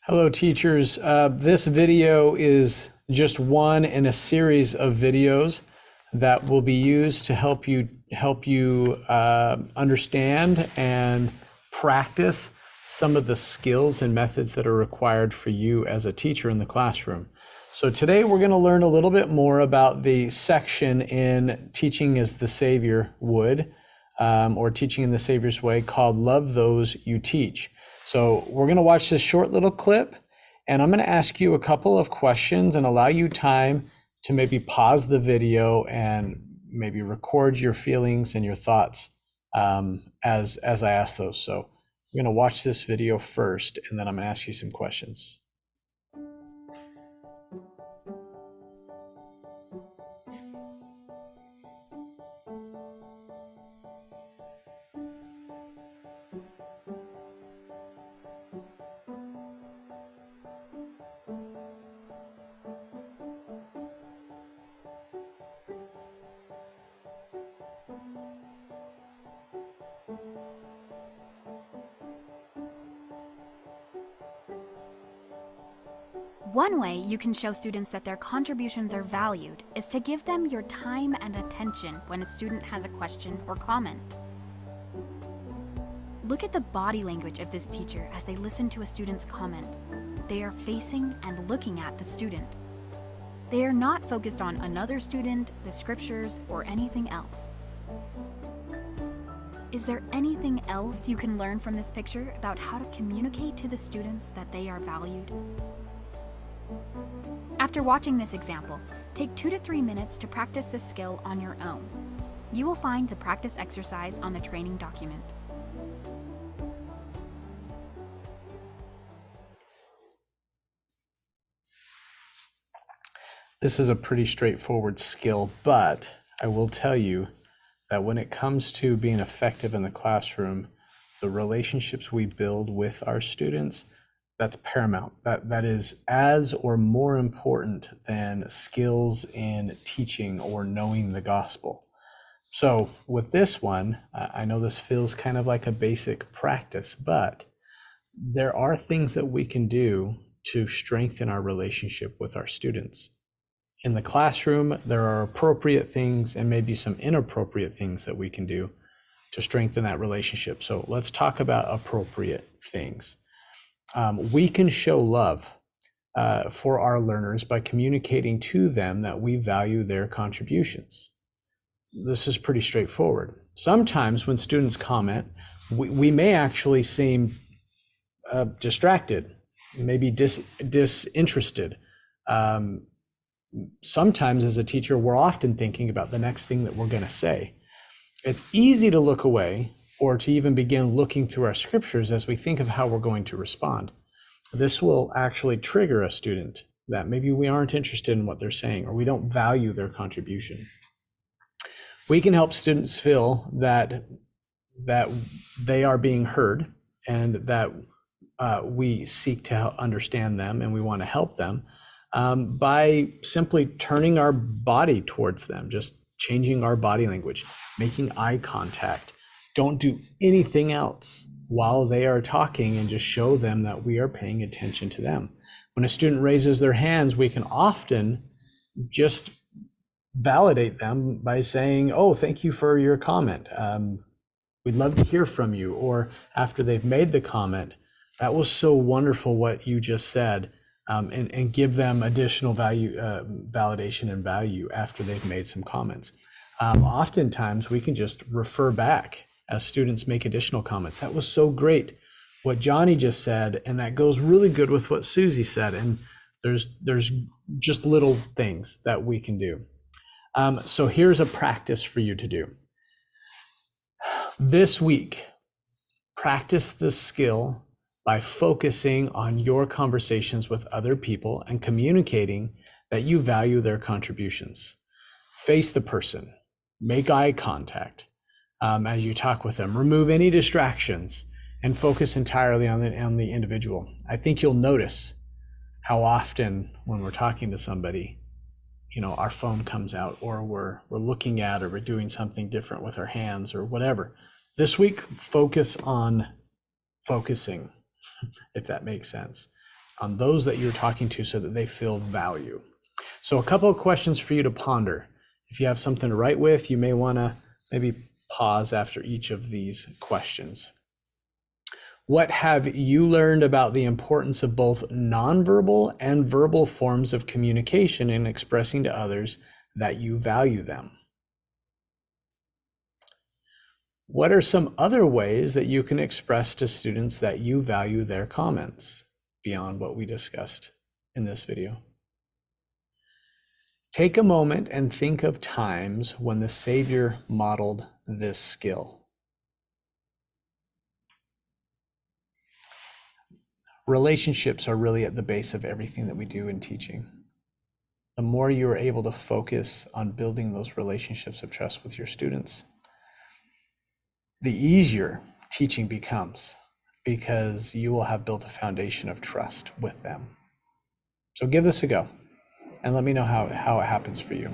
Hello, teachers. This video is just one in a series of videos that will be used to help you understand and practice some of the skills and methods that are required for you as a teacher in the classroom. So today we're going to learn a little bit more about the section in Teaching as the Savior Would, or Teaching in the Savior's Way, called Love Those You Teach. So we're going to watch this short little clip, and I'm going to ask you a couple of questions and allow you time to maybe pause the video and maybe record your feelings and your thoughts as I ask those. So we're going to watch this video first, and then I'm going to ask you some questions. One way you can show students that their contributions are valued is to give them your time and attention when a student has a question or comment. Look at the body language of this teacher as they listen to a student's comment. They are facing and looking at the student. They are not focused on another student, the scriptures, or anything else. Is there anything else you can learn from this picture about how to communicate to the students that they are valued? After watching this example, take 2 to 3 minutes to practice this skill on your own. You will find the practice exercise on the training document. This is a pretty straightforward skill, but I will tell you that when it comes to being effective in the classroom, the relationships we build with our students, that's paramount. That is as or more important than skills in teaching or knowing the gospel. So with this one, I know this feels kind of like a basic practice, but there are things that we can do to strengthen our relationship with our students. In the classroom, there are appropriate things and maybe some inappropriate things that we can do to strengthen that relationship. So let's talk about appropriate things. We can show love for our learners by communicating to them that we value their contributions. This is pretty straightforward. Sometimes when students comment, we may actually seem distracted, maybe disinterested. Sometimes as a teacher, we're often thinking about the next thing that we're going to say. It's easy to look away or to even begin looking through our scriptures as we think of how we're going to respond. This will actually trigger a student that maybe we aren't interested in what they're saying or we don't value their contribution. We can help students feel that they are being heard and that we seek to understand them and we want to help them by simply turning our body towards them, just changing our body language, making eye contact. Don't do anything else while they are talking and just show them that we are paying attention to them. When a student raises their hands, we can often just validate them by saying, "Oh, thank you for your comment. We'd love to hear from you." Or after they've made the comment, "That was so wonderful what you just said," and give them additional value, validation and value after they've made some comments. Oftentimes, we can just refer back as students make additional comments. "That was so great what Johnny just said, and that goes really good with what Susie said." And there's just little things that we can do. So here's a practice for you to do. This week, practice this skill by focusing on your conversations with other people and communicating that you value their contributions. Face the person, make eye contact as you talk with them, remove any distractions, and focus entirely on the individual. I think you'll notice how often when we're talking to somebody, our phone comes out, or we're looking at, or we're doing something different with our hands or whatever. This week, focus on focusing, if that makes sense, on those that you're talking to so that they feel value. So a couple of questions for you to ponder. If you have something to write with, you may want to maybe pause after each of these questions. What have you learned about the importance of both nonverbal and verbal forms of communication in expressing to others that you value them? What are some other ways that you can express to students that you value their comments beyond what we discussed in this video? Take a moment and think of times when the Savior modeled this skill. Relationships are really at the base of everything that we do in teaching. The more you are able to focus on building those relationships of trust with your students, the easier teaching becomes, because you will have built a foundation of trust with them. So give this a go and let me know how it happens for you.